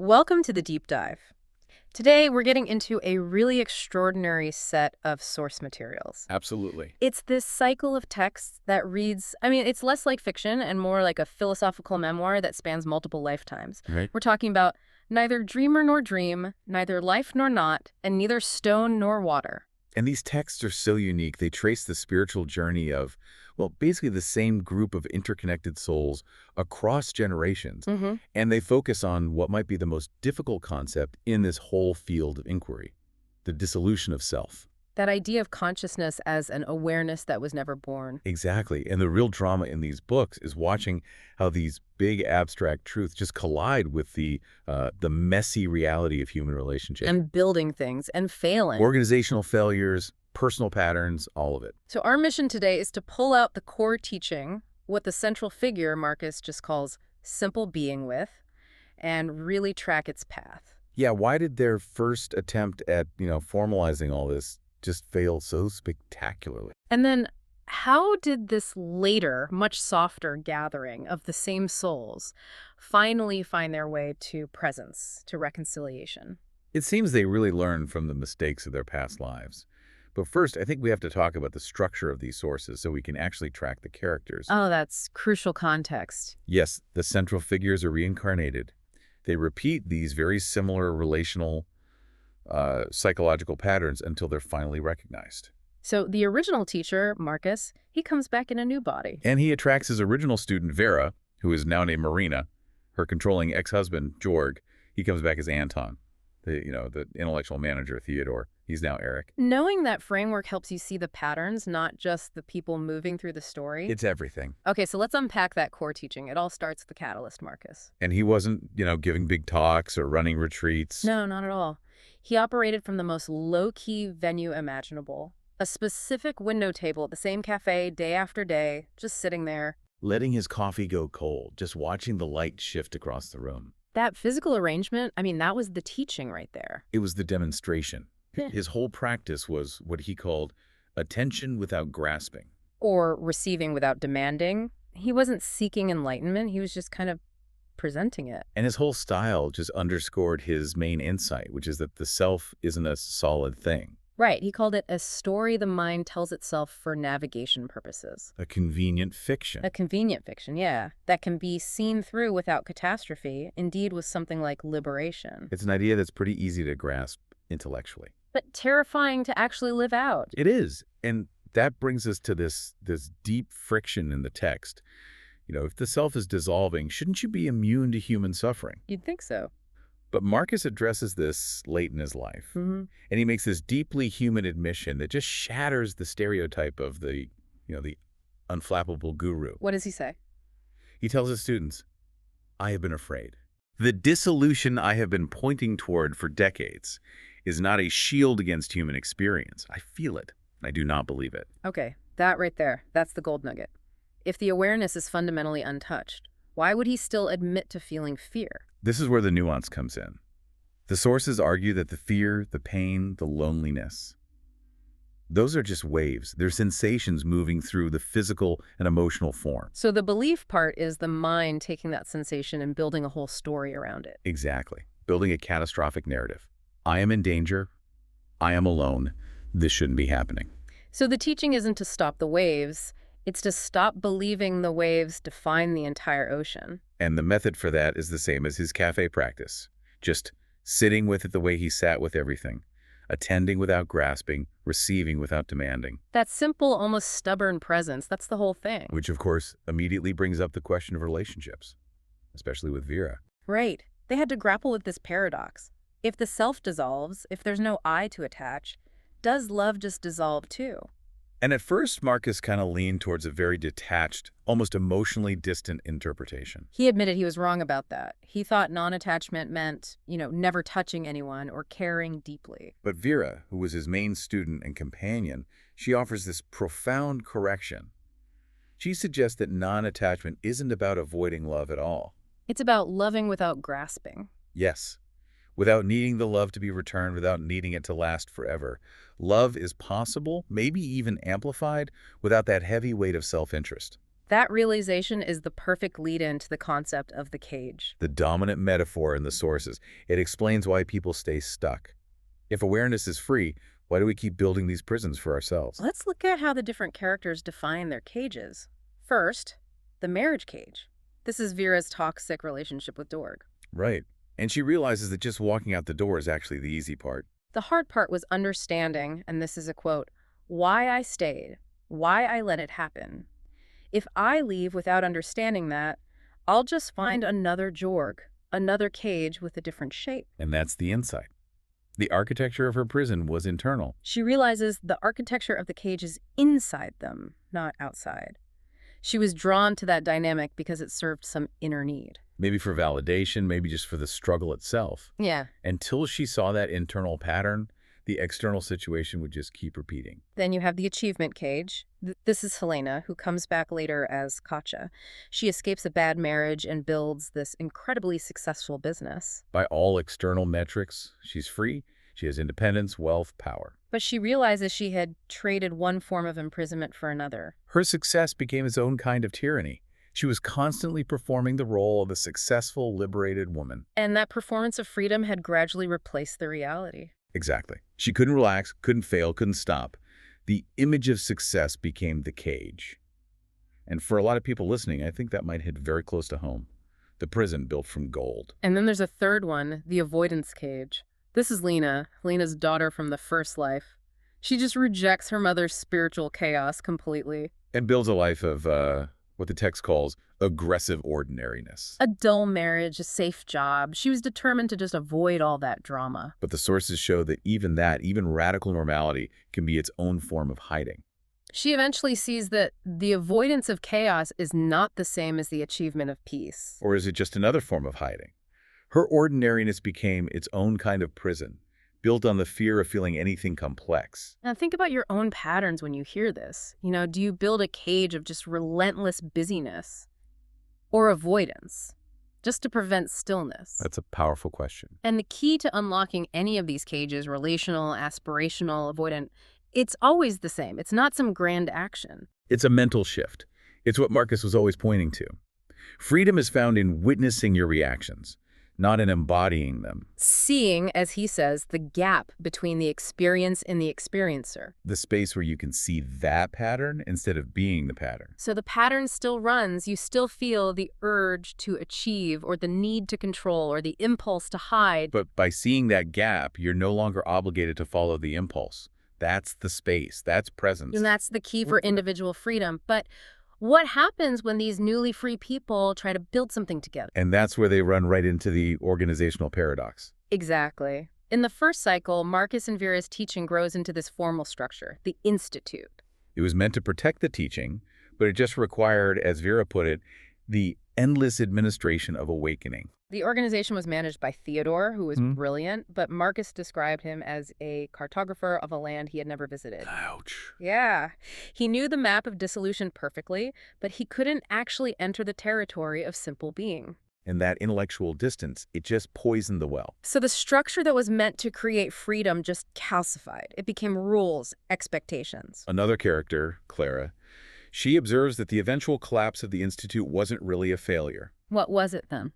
Welcome to the deep dive. Today, we're getting into a really extraordinary set of source materials. Absolutely. It's this cycle of texts that reads, it's less like fiction and more like a philosophical memoir that spans multiple lifetimes. Right. We're talking about neither dreamer nor dream, neither life nor not, and neither stone nor water. And these texts are so unique. They trace the spiritual journey of, well, basically the same group of interconnected souls across generations. And they focus on what might be the most difficult concept in this whole field of inquiry, the dissolution of self. That idea of consciousness as an awareness that was never born. Exactly. And the real drama in these books is watching how these big abstract truths just collide with the messy reality of human relationships. And building things and failing. Organizational failures, personal patterns, all of it. So our mission today is to pull out the core teaching, what the central figure, Marcus, just calls simple being with, and really track its path. Yeah, why did their first attempt at, formalizing all this just fail so spectacularly? And then how did this later, much softer gathering of the same souls finally find their way to presence, to reconciliation? It seems they really learned from the mistakes of their past lives. But first, I think we have to talk about the structure of these sources so we can actually track the characters. Oh, that's crucial context. Yes, the central figures are reincarnated. They repeat these very similar relational psychological patterns until they're finally recognized. So the original teacher, Marcus, he comes back in a new body. And he attracts his original student, Vera, who is now named Marina. Her controlling ex-husband, Jorg, he comes back as Anton, the intellectual manager, Theodor. He's now Eric. Knowing that framework helps you see the patterns, not just the people moving through the story. It's everything. Okay, so let's unpack that core teaching. It all starts with the catalyst, Marcus. And he wasn't, giving big talks or running retreats. No, not at all. He operated from the most low-key venue imaginable. A specific window table at the same café day after day, just sitting there. Letting his coffee go cold, just watching the light shift across the room. That physical arrangement, that was the teaching right there. It was the demonstration. His whole practice was what he called attention without grasping. Or receiving without demanding. He wasn't seeking enlightenment, he was just kind of presenting it. And his whole style just underscored his main insight, which is that the self isn't a solid thing. Right, he called it a story the mind tells itself for navigation purposes. A convenient fiction. A convenient fiction, yeah, that can be seen through without catastrophe, indeed with something like liberation. It's an idea that's pretty easy to grasp intellectually. But terrifying to actually live out. It is, and that brings us to this deep friction in the text. If the self is dissolving, shouldn't you be immune to human suffering? You'd think so. But Marcus addresses this late in his life, and he makes this deeply human admission that just shatters the stereotype of the unflappable guru. What does he say? He tells his students, "I have been afraid. The dissolution I have been pointing toward for decades is not a shield against human experience. I feel it, and I do not believe it." Okay, that right there, that's the gold nugget. If the awareness is fundamentally untouched, why would he still admit to feeling fear? This is where the nuance comes in. The sources argue that the fear, the pain, the loneliness, those are just waves. They're sensations moving through the physical and emotional form. So the belief part is the mind taking that sensation and building a whole story around it. Exactly. Building a catastrophic narrative. I am in danger. I am alone. This shouldn't be happening. So the teaching isn't to stop the waves. It's to stop believing the waves define the entire ocean. And the method for that is the same as his café practice. Just sitting with it the way he sat with everything. Attending without grasping, receiving without demanding. That simple, almost stubborn presence, that's the whole thing. Which, of course, immediately brings up the question of relationships, especially with Vera. Right. They had to grapple with this paradox. If the self dissolves, if there's no I to attach, does love just dissolve too? And at first, Marcus kind of leaned towards a very detached, almost emotionally distant interpretation. He admitted he was wrong about that. He thought non-attachment meant, never touching anyone or caring deeply. But Vera, who was his main student and companion, she offers this profound correction. She suggests that non-attachment isn't about avoiding love at all. It's about loving without grasping. Yes. Without needing the love to be returned, without needing it to last forever. Love is possible, maybe even amplified, without that heavy weight of self-interest. That realization is the perfect lead-in to the concept of the cage. The dominant metaphor in the sources. It explains why people stay stuck. If awareness is free, why do we keep building these prisons for ourselves? Let's look at how the different characters define their cages. First, the marriage cage. This is Vera's toxic relationship with Dorg. Right. And she realizes that just walking out the door is actually the easy part. The hard part was understanding, and this is a quote, why I stayed, why I let it happen. If I leave without understanding that, I'll just find another Jorg, another cage with a different shape. And that's the insight. The architecture of her prison was internal. She realizes the architecture of the cage is inside them, not outside. She was drawn to that dynamic because it served some inner need. Maybe for validation, maybe just for the struggle itself. Yeah. Until she saw that internal pattern, the external situation would just keep repeating. Then you have the achievement cage. This is Helena, who comes back later as Katja. She escapes a bad marriage and builds this incredibly successful business. By all external metrics, she's free. She has independence, wealth, power. But she realizes she had traded one form of imprisonment for another. Her success became its own kind of tyranny. She was constantly performing the role of a successful, liberated woman. And that performance of freedom had gradually replaced the reality. Exactly. She couldn't relax, couldn't fail, couldn't stop. The image of success became the cage. And for a lot of people listening, I think that might hit very close to home. The prison built from gold. And then there's a third one, the avoidance cage. This is Lena, Lena's daughter from the first life. She just rejects her mother's spiritual chaos completely. And builds a life of what the text calls aggressive ordinariness. A dull marriage, a safe job. She was determined to just avoid all that drama. But the sources show that even radical normality, can be its own form of hiding. She eventually sees that the avoidance of chaos is not the same as the achievement of peace. Or is it just another form of hiding? Her ordinariness became its own kind of prison, built on the fear of feeling anything complex. Now think about your own patterns when you hear this. Do you build a cage of just relentless busyness or avoidance just to prevent stillness? That's a powerful question. And the key to unlocking any of these cages, relational, aspirational, avoidant, it's always the same. It's not some grand action. It's a mental shift. It's what Marcus was always pointing to. Freedom is found in witnessing your reactions, not in embodying them. Seeing, as he says, the gap between the experience and the experiencer. The space where you can see that pattern instead of being the pattern. So the pattern still runs. You still feel the urge to achieve or the need to control or the impulse to hide. But by seeing that gap, you're no longer obligated to follow the impulse. That's the space. That's presence. And that's the key for individual freedom. But what happens when these newly free people try to build something together? And that's where they run right into the organizational paradox. Exactly. In the first cycle, Marcus and Vera's teaching grows into this formal structure, the institute. It was meant to protect the teaching, but it just required, as Vera put it, the endless administration of awakening. The organization was managed by Theodor, who was brilliant, but Marcus described him as a cartographer of a land he had never visited. Ouch. Yeah. He knew the map of dissolution perfectly, but he couldn't actually enter the territory of simple being. And that intellectual distance, it just poisoned the well. So the structure that was meant to create freedom just calcified. It became rules, expectations. Another character, Clara, she observes that the eventual collapse of the Institute wasn't really a failure. What was it then?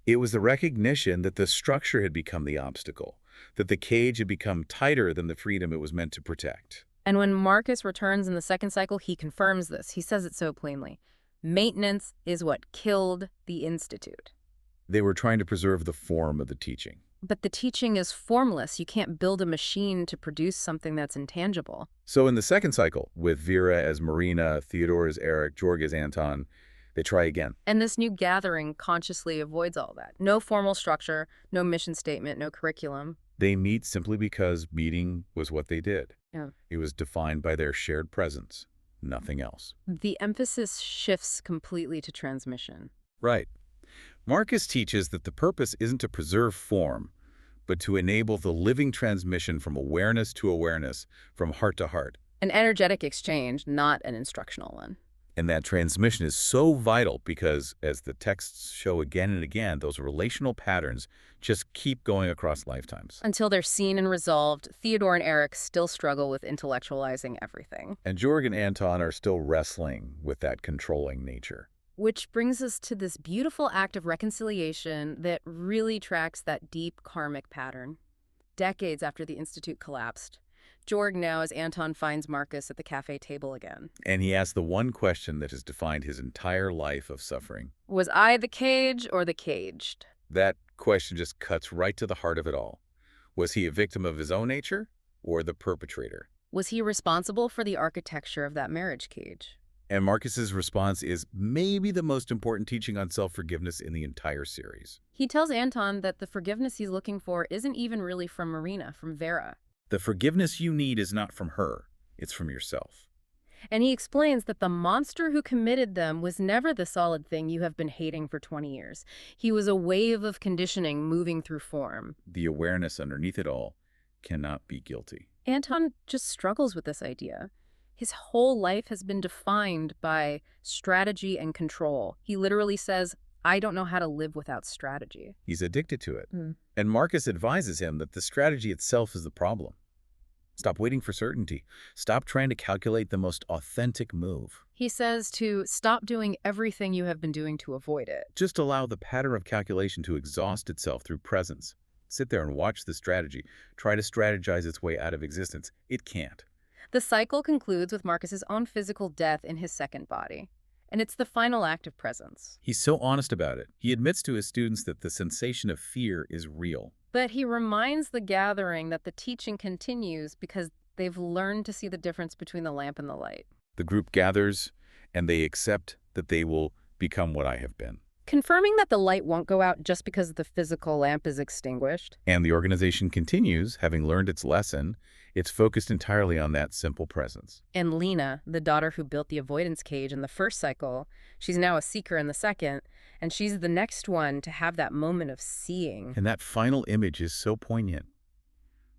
It was the recognition that the structure had become the obstacle, that the cage had become tighter than the freedom it was meant to protect. And when Marcus returns in the second cycle, he confirms this. He says it so plainly. Maintenance is what killed the Institute. They were trying to preserve the form of the teaching. But the teaching is formless. You can't build a machine to produce something that's intangible. So in the second cycle, with Vera as Marina, Theodor as Eric, Jorg as Anton, they try again. And this new gathering consciously avoids all that. No formal structure, no mission statement, no curriculum. They meet simply because meeting was what they did. Yeah. It was defined by their shared presence, nothing else. The emphasis shifts completely to transmission. Right. Marcus teaches that the purpose isn't to preserve form, but to enable the living transmission from awareness to awareness, from heart to heart. An energetic exchange, not an instructional one. And that transmission is so vital because, as the texts show again and again, those relational patterns just keep going across lifetimes. Until they're seen and resolved, Theodor and Eric still struggle with intellectualizing everything. And Georg and Anton are still wrestling with that controlling nature. Which brings us to this beautiful act of reconciliation that really tracks that deep karmic pattern. Decades after the Institute collapsed, Georg now as Anton finds Marcus at the café table again. And he asks the one question that has defined his entire life of suffering. Was I the cage or the caged? That question just cuts right to the heart of it all. Was he a victim of his own nature or the perpetrator? Was he responsible for the architecture of that marriage cage? And Marcus's response is maybe the most important teaching on self-forgiveness in the entire series. He tells Anton that the forgiveness he's looking for isn't even really from Marina, from Vera. The forgiveness you need is not from her, it's from yourself. And he explains that the monster who committed them was never the solid thing you have been hating for 20 years. He was a wave of conditioning moving through form. The awareness underneath it all cannot be guilty. Anton just struggles with this idea. His whole life has been defined by strategy and control. He literally says, I don't know how to live without strategy. He's addicted to it. And Marcus advises him that the strategy itself is the problem. Stop waiting for certainty. Stop trying to calculate the most authentic move. He says to stop doing everything you have been doing to avoid it. Just allow the pattern of calculation to exhaust itself through presence. Sit there and watch the strategy. Try to strategize its way out of existence. It can't. The cycle concludes with Marcus's own physical death in his second body. And it's the final act of presence. He's so honest about it. He admits to his students that the sensation of fear is real. But he reminds the gathering that the teaching continues because they've learned to see the difference between the lamp and the light. The group gathers, and they accept that they will become what I have been. Confirming that the light won't go out just because the physical lamp is extinguished. And the organization continues, having learned its lesson. It's focused entirely on that simple presence. And Lena, the daughter who built the avoidance cage in the first cycle, she's now a seeker in the second, and she's the next one to have that moment of seeing. And that final image is so poignant.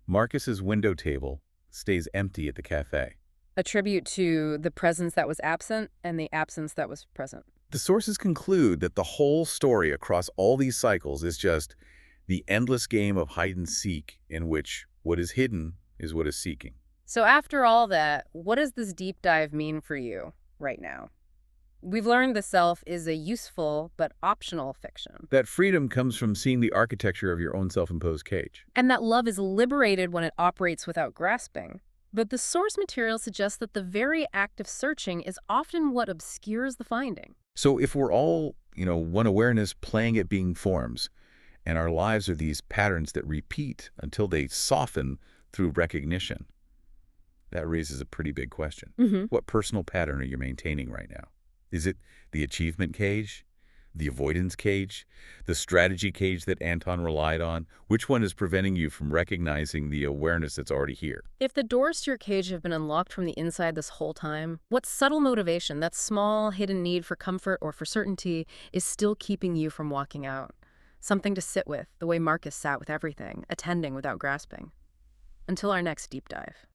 Marcus's window table stays empty at the cafe. A tribute to the presence that was absent and the absence that was present. The sources conclude that the whole story across all these cycles is just the endless game of hide and seek in which what is hidden is what is seeking. So after all that, what does this deep dive mean for you right now? We've learned the self is a useful but optional fiction. That freedom comes from seeing the architecture of your own self-imposed cage. And that love is liberated when it operates without grasping. But the source material suggests that the very act of searching is often what obscures the finding. So if we're all, one awareness playing at being forms, and our lives are these patterns that repeat until they soften through recognition, that raises a pretty big question. What personal pattern are you maintaining right now? Is it the achievement cage, the avoidance cage, the strategy cage that Anton relied on? Which one is preventing you from recognizing the awareness that's already here? If the doors to your cage have been unlocked from the inside this whole time, what subtle motivation, that small hidden need for comfort or for certainty, is still keeping you from walking out? Something to sit with, the way Marcus sat with everything, attending without grasping. Until our next deep dive.